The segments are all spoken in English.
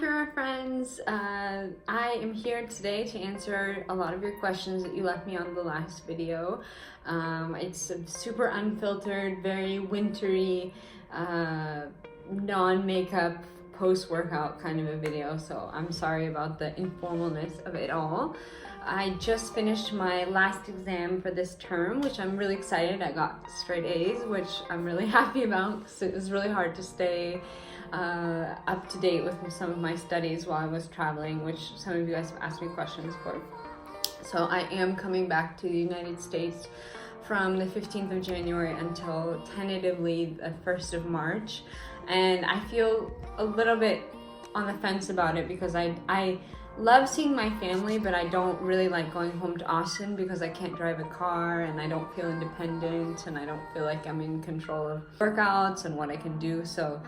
Prima friends. I am here today to answer a lot of your questions that you left me on the last video. It's a super unfiltered, very wintry, non-makeup post-workout kind of a video, so I'm sorry about the informalness of it all. I just finished my last exam for this term, which I'm really excited. I got straight A's, which I'm really happy about because it was really hard to stay up to date with some of my studies while I was traveling, which some of you guys have asked me questions for. So I am coming back to the United States from the 15th of January until tentatively the 1st of March. And I feel a little bit on the fence about it because I love seeing my family, but I don't really like going home to Austin because I can't drive a car and I don't feel independent and I don't feel like I'm in control of workouts and what I can do. So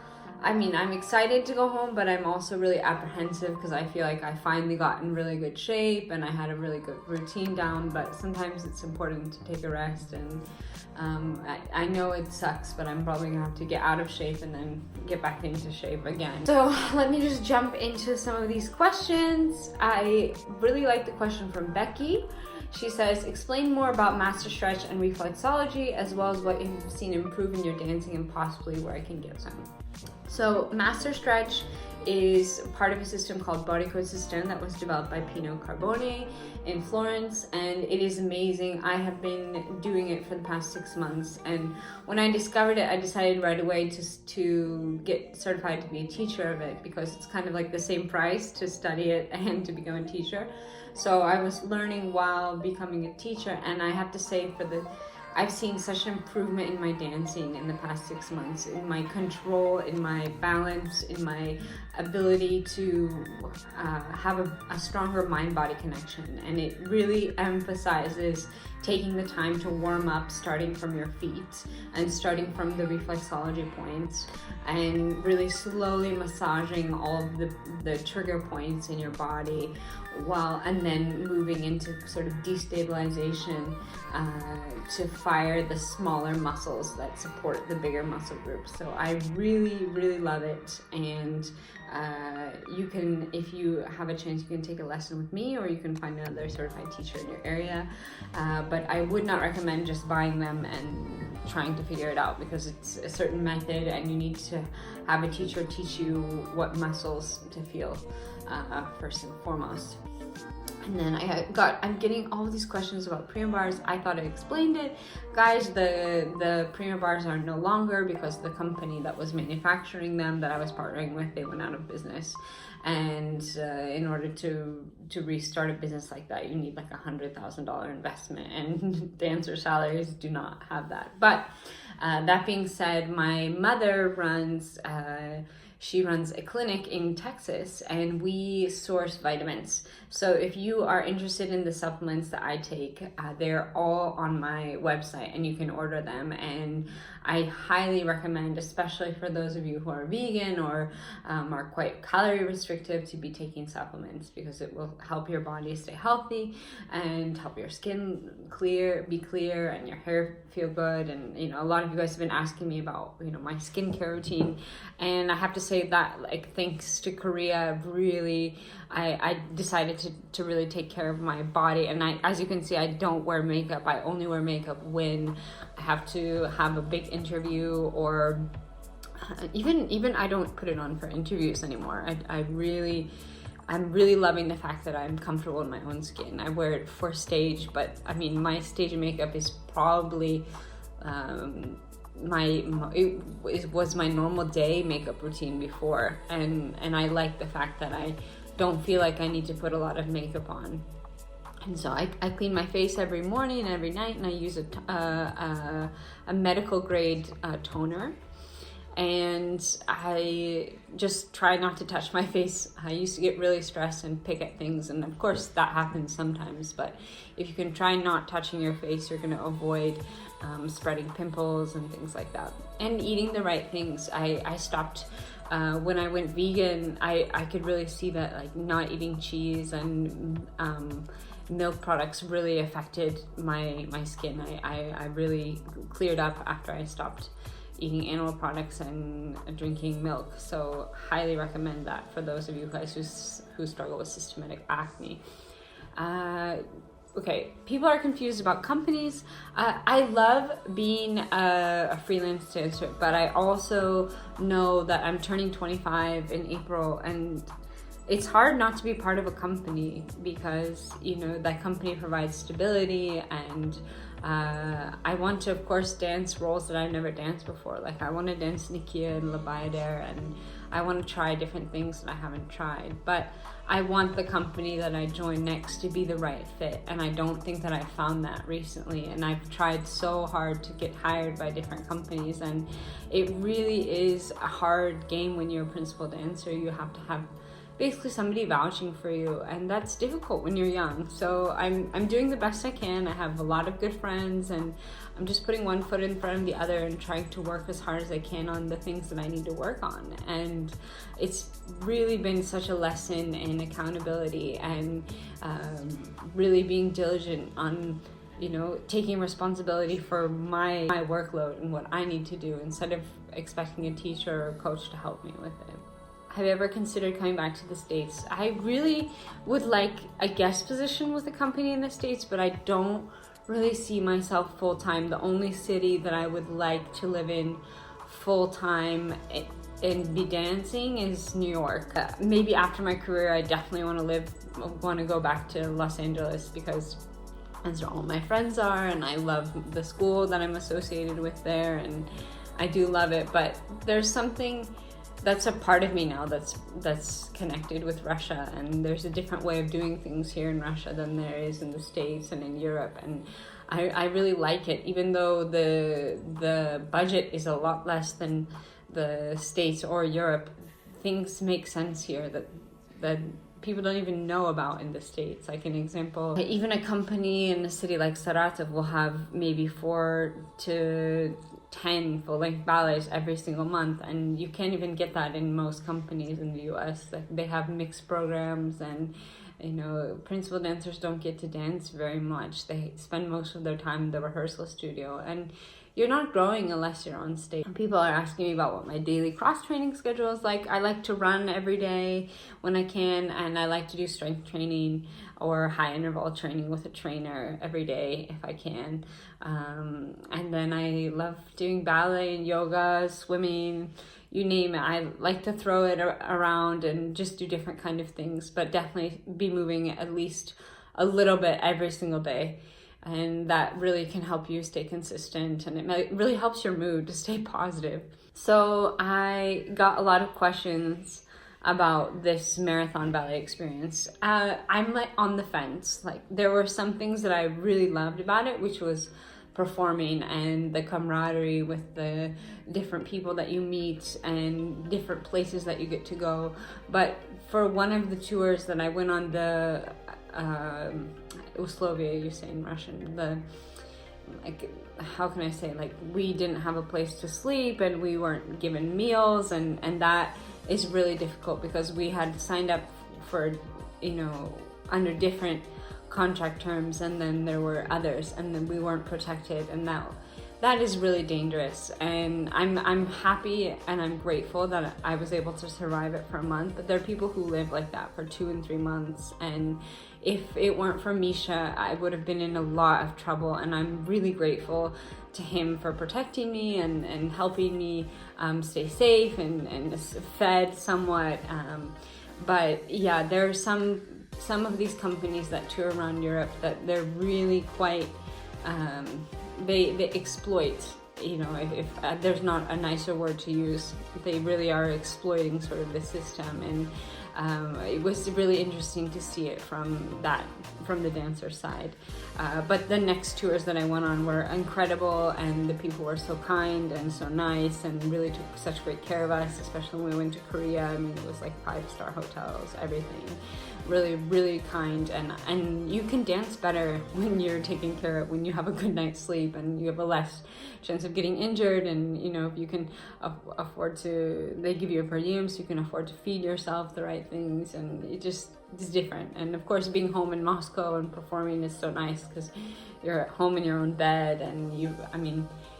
I mean, I'm excited to go home, but I'm also really apprehensive because I feel like I finally got in really good shape and I had a really good routine down, but sometimes it's important to take a rest. And I know it sucks, but I'm probably gonna have to get out of shape and then get back into shape again. So let me just jump into some of these questions. I really like the question from Becky. She says, explain more about master stretch and reflexology, as well as what you've seen improve in your dancing and possibly where I can get some. So master stretch is part of a system called Body Code System that was developed by Pino Carbone in Florence, and it is amazing. I have been doing it for the past 6 months, and when I discovered it, I decided right away to get certified to be a teacher of it because it's kind of like the same price to study it and to become a teacher. So I was learning while becoming a teacher, and I have to say I've seen such an improvement in my dancing in the past 6 months, in my control, in my balance, in my ability to have a stronger mind-body connection. And it really emphasizes taking the time to warm up, starting from your feet and starting from the reflexology points and really slowly massaging all of the trigger points in your body and then moving into sort of destabilization to fire the smaller muscles that support the bigger muscle groups. So I really, really love it. And you can, if you have a chance, you can take a lesson with me or you can find another certified teacher in your area. But I would not recommend just buying them and trying to figure it out because it's a certain method and you need to have a teacher teach you what muscles to feel first and foremost. And then I'm getting all of these questions about Prima bars. I thought I explained it. Guys, the Prima bars are no longer because the company that was manufacturing them, that I was partnering with, they went out of business. And in order to restart a business like that, you need like $100,000 investment, and dancer salaries do not have that. But that being said, my mother runs a clinic in Texas and we source vitamins. So if you are interested in the supplements that I take, they're all on my website and you can order them. And I highly recommend, especially for those of you who are vegan or are quite calorie restrictive, to be taking supplements because it will help your body stay healthy and help your skin be clear and your hair feel good. And a lot of you guys have been asking me about my skincare routine, and I have to say that thanks to Korea, really I decided to really take care of my body. And as you can see, I don't wear makeup. I only wear makeup when I have to have a big interview, or even I don't put it on for interviews anymore. I'm really loving the fact that I'm comfortable in my own skin. I wear it for stage, but I mean, my stage makeup is probably it was my normal day makeup routine before, and I like the fact that I don't feel like I need to put a lot of makeup on. And so I clean my face every morning and every night, and I use a medical grade toner. And I just try not to touch my face. I used to get really stressed and pick at things, and of course that happens sometimes, but if you can try not touching your face, you're going to avoid spreading pimples and things like that. And eating the right things. I stopped when I went vegan. I could really see that not eating cheese and milk products really affected my skin. I really cleared up after I stopped eating animal products and drinking milk. So highly recommend that for those of you guys who struggle with systematic acne. Okay, people are confused about companies. I love being a freelance dancer, but I also know that I'm turning 25 in April, and it's hard not to be part of a company because, you know, that company provides stability, and I want to, of course, dance roles that I've never danced before. Like, I want to dance Nikia and Labayadere, and I want to try different things that I haven't tried. But I want the company that I join next to be the right fit, and I don't think that I found that recently. And I've tried so hard to get hired by different companies, and it really is a hard game when you're a principal dancer. You have to have basically somebody vouching for you, and that's difficult when you're young. So I'm doing the best I can. I have a lot of good friends, and I'm just putting one foot in front of the other and trying to work as hard as I can on the things that I need to work on. And it's really been such a lesson in accountability and really being diligent on, you know, taking responsibility for my workload and what I need to do instead of expecting a teacher or coach to help me with it. Have you ever considered coming back to the States? I really would like a guest position with a company in the States, but I don't really see myself full-time. The only city that I would like to live in full-time and be dancing is New York. Maybe after my career, I definitely want to go back to Los Angeles because that's where all my friends are, and I love the school that I'm associated with there, and I do love it. But there's something that's a part of me now that's connected with Russia, and there's a different way of doing things here in Russia than there is in the States and in Europe, and I really like it, even though the budget is a lot less than the States or Europe. Things make sense here that people don't even know about in the States. Like an example, even a company in a city like Rbth will have maybe 4 to 10 full-length ballets every single month, and you can't even get that in most companies in the US. Like, they have mixed programs, and you know, principal dancers don't get to dance very much. They spend most of their time in the rehearsal studio, and you're not growing unless you're on stage. People are asking me about what my daily cross-training schedule is like. I like to run every day when I can, and I like to do strength training or high interval training with a trainer every day if I can. And then I love doing ballet and yoga, swimming, you name it. I like to throw it around and just do different kind of things, but definitely be moving at least a little bit every single day. And that really can help you stay consistent, and it really helps your mood to stay positive. So I got a lot of questions about this marathon ballet experience. I'm like on the fence. Like, there were some things that I really loved about it, which was performing and the camaraderie with the different people that you meet and different places that you get to go. But for one of the tours that I went on, the Uslovia, you say in Russian, like, how can I say, like, we didn't have a place to sleep and we weren't given meals, and that is really difficult because we had signed up for, you know, under different contract terms, and then there were others, and then we weren't protected, and that is really dangerous. And I'm happy and I'm grateful that I was able to survive it for a month, but there are people who live like that for 2 and 3 months, and if it weren't for Misha, I would have been in a lot of trouble, and I'm really grateful to him for protecting me and helping me stay safe and fed somewhat. But yeah, there are some of these companies that tour around Europe that they're really quite, they exploit, you know, if there's not a nicer word to use, they really are exploiting sort of the system. And it was really interesting to see it from the dancer side. But the next tours that I went on were incredible, and the people were so kind and so nice and really took such great care of us, especially when we went to Korea. I mean, it was like 5-star hotels, everything. Really, really kind, and you can dance better when you're taken care of, when you have a good night's sleep and you have a less chance of getting injured, and you know, if you can afford to, they give you a per diem so you can afford to feed yourself the right things, and it's different. And of course, being home in Moscow and performing is so nice because you're at home in your own bed, and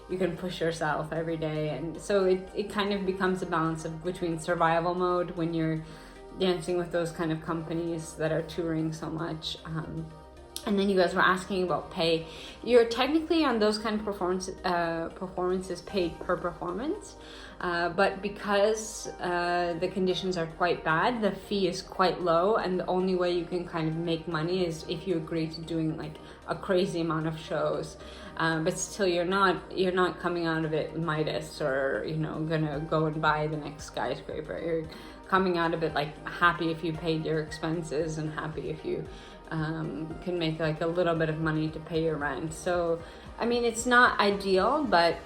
you can push yourself every day. And so it kind of becomes a balance of between survival mode when you're dancing with those kind of companies that are touring so much. And then you guys were asking about pay. You're technically on those kind of performances paid per performance, but because the conditions are quite bad, the fee is quite low, and the only way you can kind of make money is if you agree to doing like a crazy amount of shows. But still, you're not coming out of it Midas, or gonna go and buy the next skyscraper. You're coming out of it like happy if you paid your expenses, and happy if you can make like a little bit of money to pay your rent. So I mean, it's not ideal, but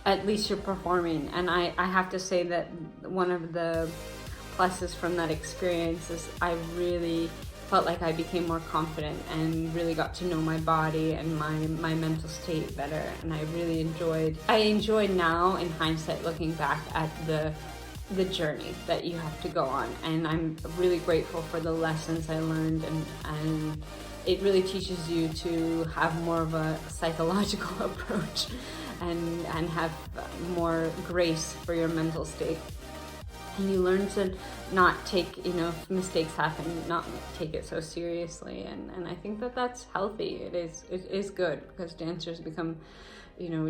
at least you're performing. And I have to say that one of the pluses from that experience is I really felt like I became more confident and really got to know my body and my mental state better. And I really enjoy now, in hindsight, looking back at the journey that you have to go on. And I'm really grateful for the lessons I learned, and it really teaches you to have more of a psychological approach and have more grace for your mental state. And you learn to not take, if mistakes happen, not take it so seriously. And I think that that's healthy. It is good, because dancers become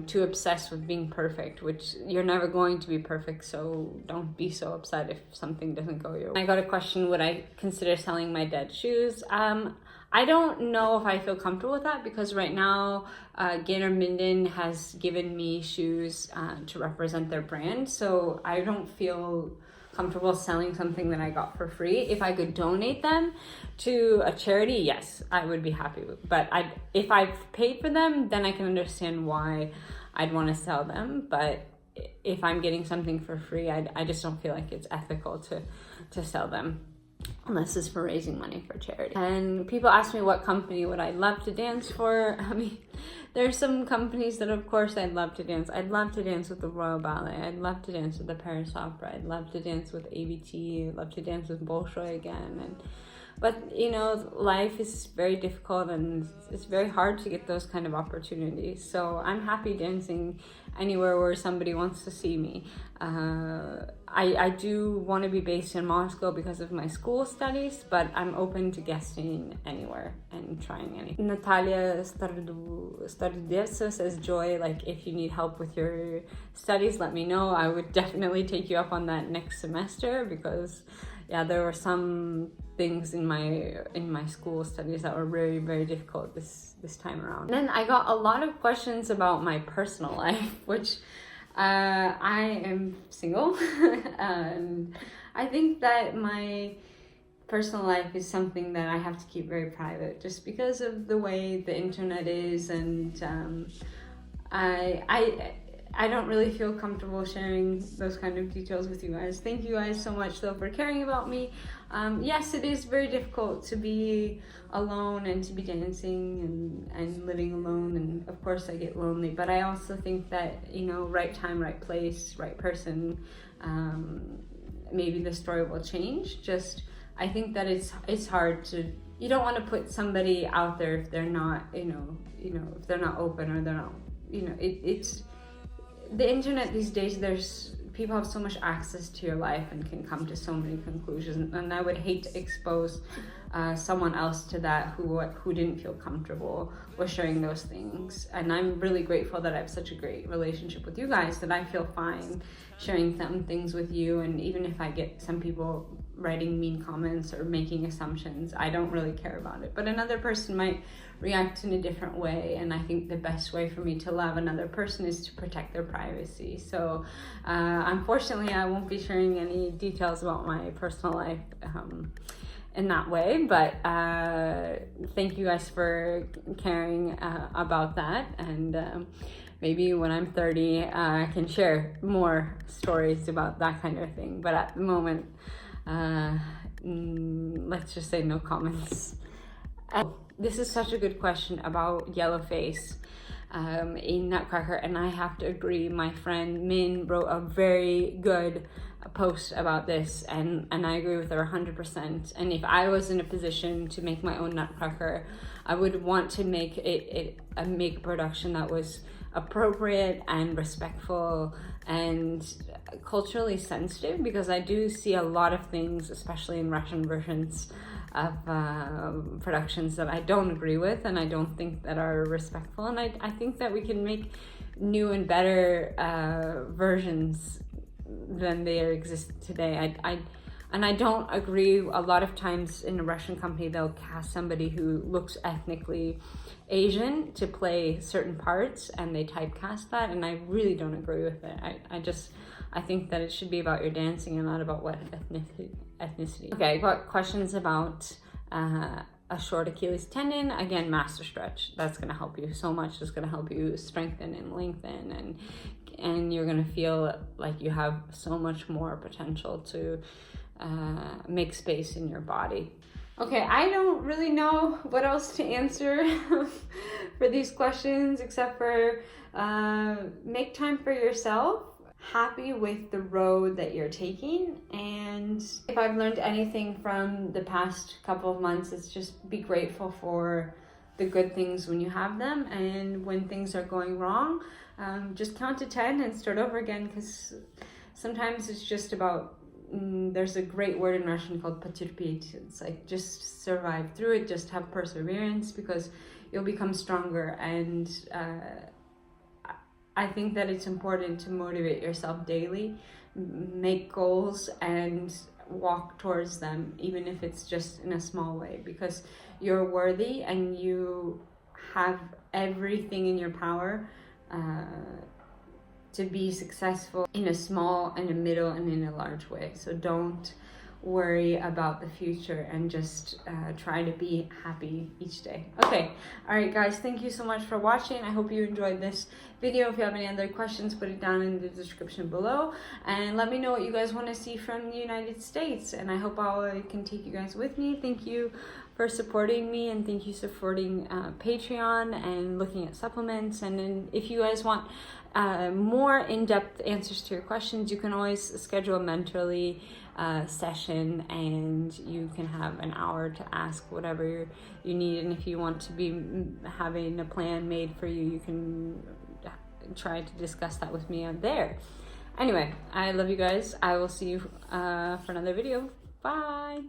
too obsessed with being perfect, which you're never going to be perfect, so don't be so upset if something doesn't go your way. I got a question, would I consider selling my dead shoes? I don't know if I feel comfortable with that, because right now Gaynor Minden has given me shoes to represent their brand, so I don't feel comfortable selling something that I got for free. If I could donate them to a charity, yes, I would be happy with. But if I've paid for them, then I can understand why I'd want to sell them. But if I'm getting something for free, I just don't feel like it's ethical to sell them, unless it's for raising money for charity. And people ask me what company would I love to dance for. I mean, there's some companies that of course I'd love to dance. I'd love to dance with the Royal Ballet. I'd love to dance with the Paris Opera. I'd love to dance with Rbth. I'd love to dance with Bolshoi again. But life is very difficult, and it's very hard to get those kind of opportunities. So I'm happy dancing anywhere where somebody wants to see me. I do want to be based in Moscow because of my school studies, but I'm open to guesting anywhere and trying anything. Natalia Stardevsa says, Joy, like if you need help with your studies, let me know. I would definitely take you up on that next semester, because there were some things in my school studies that were very, very difficult this time around. And then I got a lot of questions about my personal life, which I am single, and I think that my personal life is something that I have to keep very private, just because of the way the internet is, and I don't really feel comfortable sharing those kind of details with you guys. Thank you guys so much though for caring about me. Yes, it is very difficult to be alone and to be dancing and living alone, and of course I get lonely, but I also think that, right time, right place, right person, maybe the story will change. Just, I think that it's hard to, you don't want to put somebody out there if they're not, if they're not open, or they're not, it's the internet these days. People have so much access to your life and can come to so many conclusions, and I would hate to expose someone else to that who didn't feel comfortable with sharing those things. And I'm really grateful that I have such a great relationship with you guys, that I feel fine sharing some things with you. And even if I get some people writing mean comments or making assumptions, I don't really care about it. But another person might react in a different way, and I think the best way for me to love another person is to protect their privacy. So unfortunately I won't be sharing any details about my personal life in that way, but thank you guys for caring about that. And maybe when I'm 30 I can share more stories about that kind of thing, but at the moment let's just say no comments. This is such a good question about yellow face in Nutcracker, and I have to agree. My friend Min wrote a very good post about this, and I agree with her 100%. And if I was in a position to make my own nutcracker, I would want to make a production that was appropriate and respectful and culturally sensitive, because I do see a lot of things, especially in Russian versions of productions, that I don't agree with and I don't think that are respectful. And I think that we can make new and better versions than they exist today. And I don't agree. A lot of times in a Russian company, they'll cast somebody who looks ethnically Asian to play certain parts, and they typecast that, and I really don't agree with it. I think that it should be about your dancing and not about what ethnicity. Okay, I got questions about a short Achilles tendon. Again, master stretch. That's going to help you so much. It's going to help you strengthen and lengthen, and you're going to feel like you have so much more potential to make space in your body. Okay, I don't really know what else to answer for these questions except for make time for yourself. Happy with the road that you're taking, and if I've learned anything from the past couple of months, it's just be grateful for the good things when you have them, and when things are going wrong, just count to 10 and start over again, because sometimes it's just about there's a great word in Russian called потерпеть. It's like just survive through it, just have perseverance, because you'll become stronger. And I think that it's important to motivate yourself daily, make goals and walk towards them, even if it's just in a small way, because you're worthy and you have everything in your power to be successful in a small, in a middle, and in a large way. So don't worry about the future and just try to be happy each day. Okay, all right guys, thank you so much for watching. I hope you enjoyed this video. If you have any other questions, put it down in the description below, and let me know what you guys want to see from the United States, and I hope I can take you guys with me. Thank you for supporting me, and thank you for supporting Patreon and looking at supplements. And then if you guys want more in-depth answers to your questions, you can always schedule a mentorly session, and you can have an hour to ask whatever you need. And if you want to be having a plan made for you, you can try to discuss that with me out there. Anyway, I love you guys. I will see you for another video. Bye.